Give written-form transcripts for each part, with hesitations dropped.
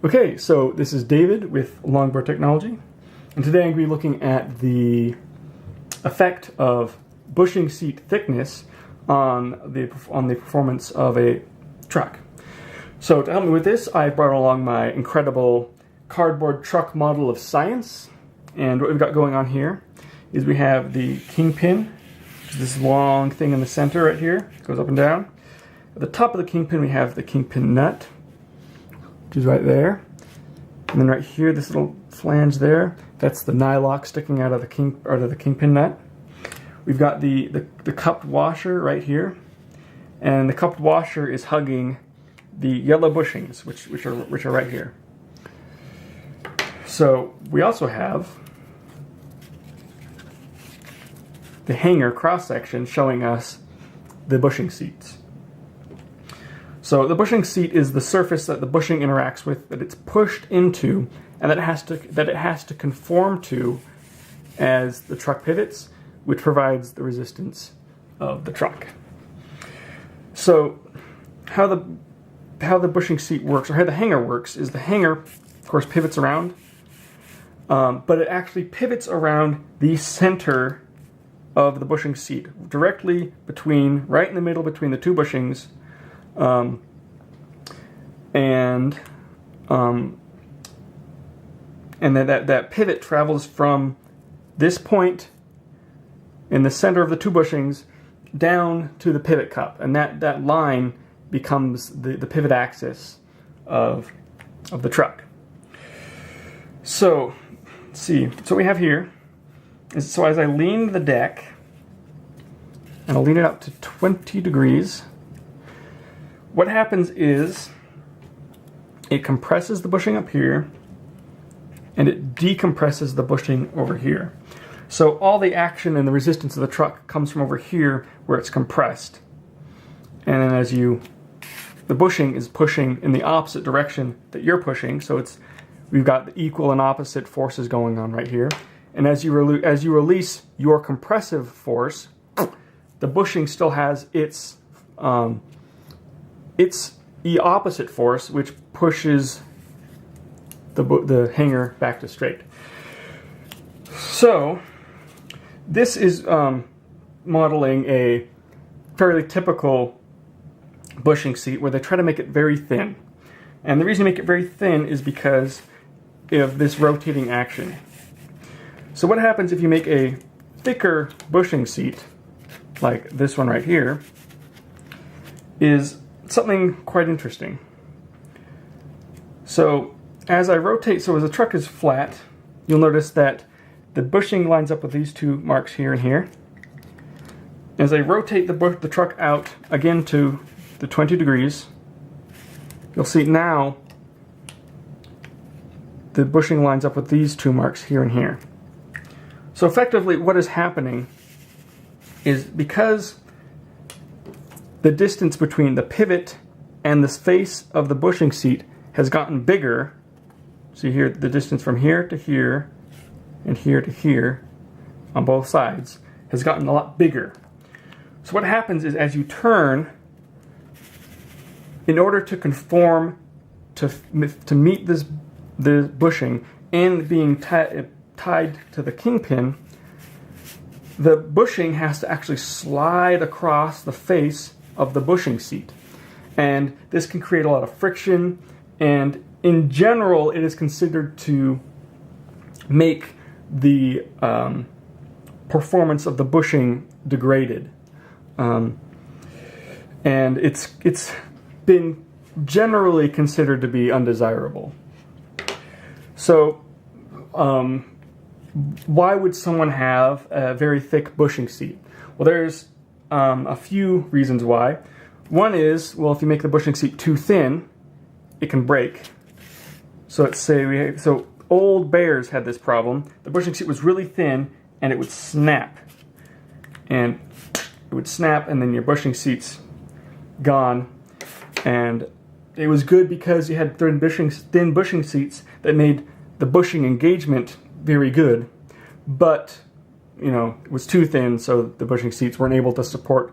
Okay, so this is David with Longboard Technology, and today I'm going to be looking at the effect of bushing seat thickness on the performance of a truck. So to help me with this, I brought along my incredible cardboard truck model of science, and what we've got going on here is we have the kingpin, this long thing in the center right here, it goes up and down. At the top of the kingpin we have the kingpin nut, which is right there, and then right here, this little flange there, that's the nylock sticking out of the kingpin nut. We've got the cupped washer right here, and the cupped washer is hugging the yellow bushings, which are right here. So we also have the hanger cross section showing us the bushing seats. So the bushing seat is the surface that the bushing interacts with, that it's pushed into, and that it has to conform to as the truck pivots, which provides the resistance of the truck. So how the bushing seat works, or how the hanger works, is the hanger, of course, pivots around, but it actually pivots around the center of the bushing seat, directly between, right in the middle between the two bushings. And then that pivot travels from this point in the center of the two bushings down to the pivot cup, and that line becomes the pivot axis of the truck. So let's see. So what we have here is, so as I lean the deck, and I'll lean it up to 20 degrees, what happens is it compresses the bushing up here and it decompresses the bushing over here. So all the action and the resistance of the truck comes from over here where it's compressed. And then the bushing is pushing in the opposite direction that you're pushing, so we've got the equal and opposite forces going on right here. And as you release your compressive force, the bushing still has its opposite force, which pushes the hanger back to straight. So this is modeling a fairly typical bushing seat where they try to make it very thin. And the reason to make it very thin is because of this rotating action. So what happens if you make a thicker bushing seat, like this one right here, is something quite interesting. So as I rotate, so as the truck is flat, you'll notice that the bushing lines up with these two marks here and here. As I rotate the truck out again to the 20 degrees, you'll see now the bushing lines up with these two marks here and here. So effectively what is happening is, because the distance between the pivot and the face of the bushing seat has gotten bigger, see here, the distance from here to here and here to here on both sides has gotten a lot bigger. So what happens is, as you turn, in order to conform to meet the bushing and being tied to the kingpin, the bushing has to actually slide across the face of the bushing seat. And this can create a lot of friction, and in general it is considered to make the performance of the bushing degraded. And it's been generally considered to be undesirable. So why would someone have a very thick bushing seat? Well, there's a few reasons why. One is, well, if you make the bushing seat too thin, it can break. So let's say so old Bears had this problem. The bushing seat was really thin and it would snap. And it would snap, and then your bushing seat's gone. And it was good because you had thin bushing seats that made the bushing engagement very good, but it was too thin, so the bushing seats weren't able to support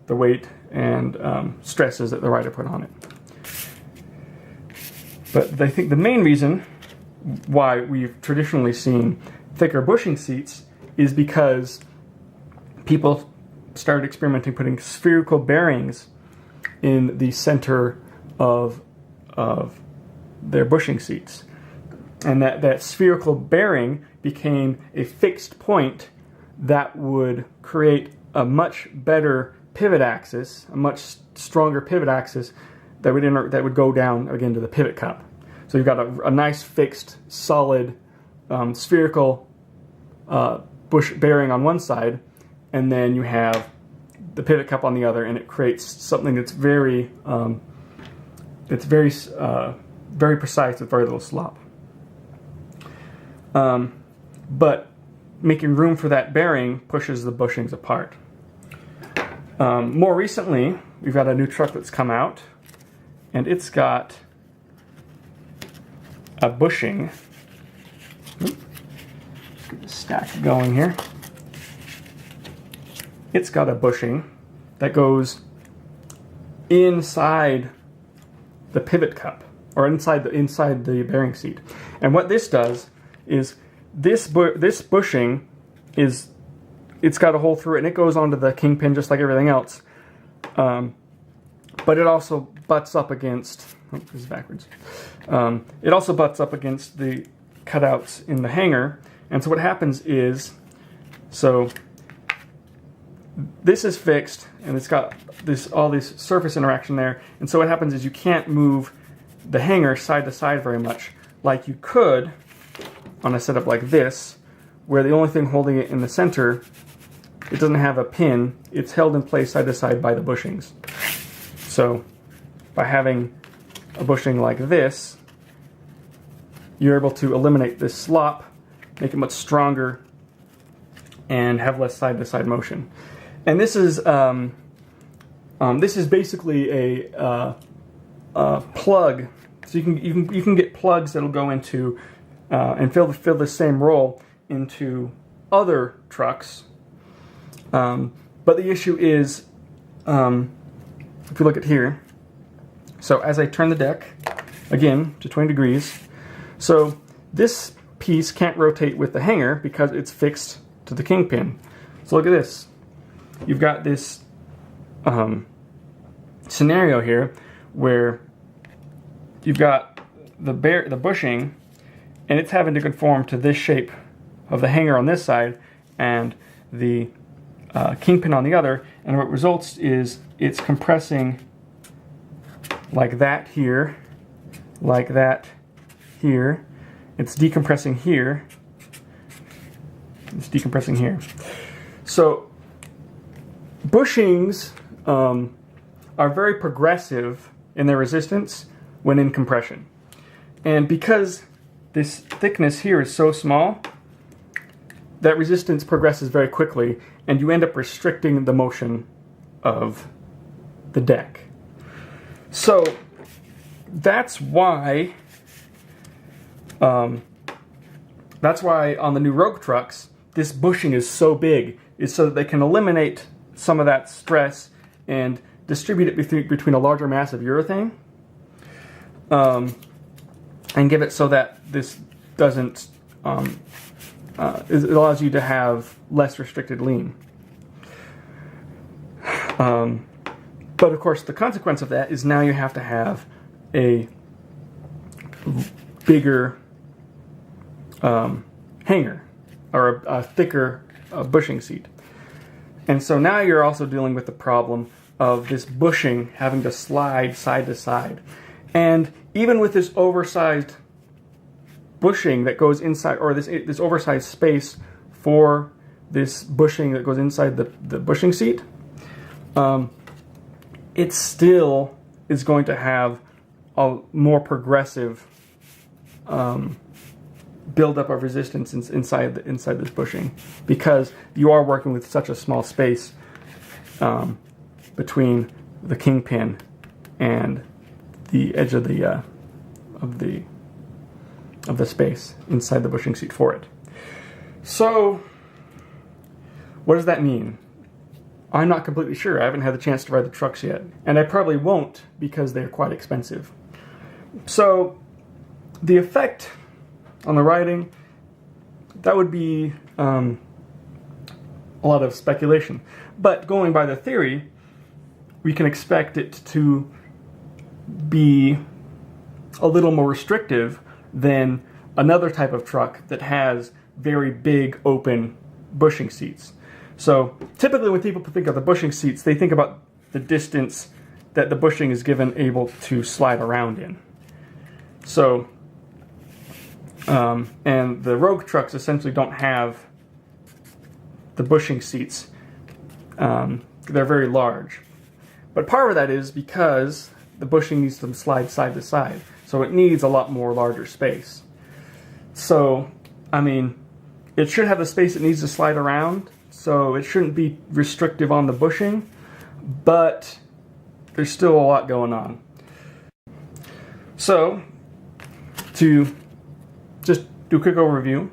the weight and stresses that the rider put on it. But I think the main reason why we've traditionally seen thicker bushing seats is because people started experimenting putting spherical bearings in the center of their bushing seats. And that spherical bearing became a fixed point that would create a much better pivot axis, a much stronger pivot axis that would go down again to the pivot cup. So you've got a nice fixed, solid, spherical bush bearing on one side, and then you have the pivot cup on the other, and it creates something that's very precise with very little slop. But making room for that bearing pushes the bushings apart. More recently, we've got a new truck that's come out, and it's got a bushing. Get the stack going here. It's got a bushing that goes inside the pivot cup, or inside the bearing seat. And what this does is this bushing it's got a hole through it, and it goes onto the kingpin just like everything else. But it also butts up against. Oh, this is backwards. It also butts up against the cutouts in the hanger, and so what happens is, this is fixed, and it's got all this surface interaction there, and so what happens is you can't move the hanger side to side very much, like you could on a setup like this, where the only thing holding it in the center, it doesn't have a pin, it's held in place side to side by the bushings. So by having a bushing like this, you're able to eliminate this slop, make it much stronger, and have less side to side motion. And this is basically a plug. So you can get plugs that'll go into and fill the same role into other trucks. But the issue is, if you look at here, so as I turn the deck again to 20 degrees, so this piece can't rotate with the hanger because it's fixed to the kingpin. So look at this. You've got this scenario here where you've got the bushing, and it's having to conform to this shape of the hanger on this side and the kingpin on the other, and what results is it's compressing like that here, like that here. It's decompressing here. It's decompressing here. So bushings are very progressive in their resistance when in compression. And because this thickness here is so small, that resistance progresses very quickly, and you end up restricting the motion of the deck. So that's why on the new Rouge trucks, this bushing is so big, is so that they can eliminate some of that stress and distribute it between a larger mass of urethane, and give it so that this doesn't, it allows you to have less restricted lean. But of course, the consequence of that is now you have to have a bigger hanger, or a thicker bushing seat. And so now you're also dealing with the problem of this bushing having to slide side to side. And even with this oversized bushing that goes inside, or this oversized space for this bushing that goes inside the bushing seat, it still is going to have a more progressive buildup of resistance inside this bushing, because you are working with such a small space between the kingpin and the edge of the space inside the bushing seat for it. So what does that mean? I'm not completely sure. I haven't had the chance to ride the trucks yet, and I probably won't because they're quite expensive. So the effect on the riding, that would be a lot of speculation. But going by the theory, we can expect it to be a little more restrictive than another type of truck that has very big open bushing seats. So typically when people think of the bushing seats, they think about the distance that the bushing is able to slide around in. So, and the Rouge trucks essentially don't have the bushing seats. They're very large. But part of that is because the bushing needs to slide side to side. So it needs a lot more larger space. So, I mean, it should have the space it needs to slide around, so it shouldn't be restrictive on the bushing, but there's still a lot going on. So, to just do a quick overview,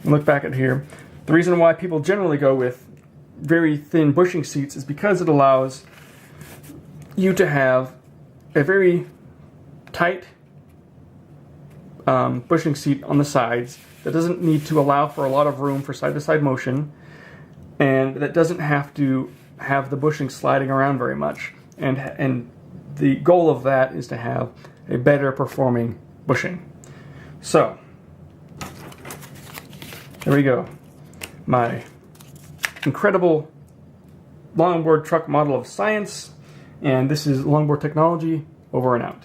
look back at here, the reason why people generally go with very thin bushing seats is because it allows you to have a very tight bushing seat on the sides that doesn't need to allow for a lot of room for side-to-side motion, and that doesn't have to have the bushing sliding around very much. And the goal of that is to have a better performing bushing. So, there we go. My incredible longboard truck model of science, and this is Longboard Technology, over and out.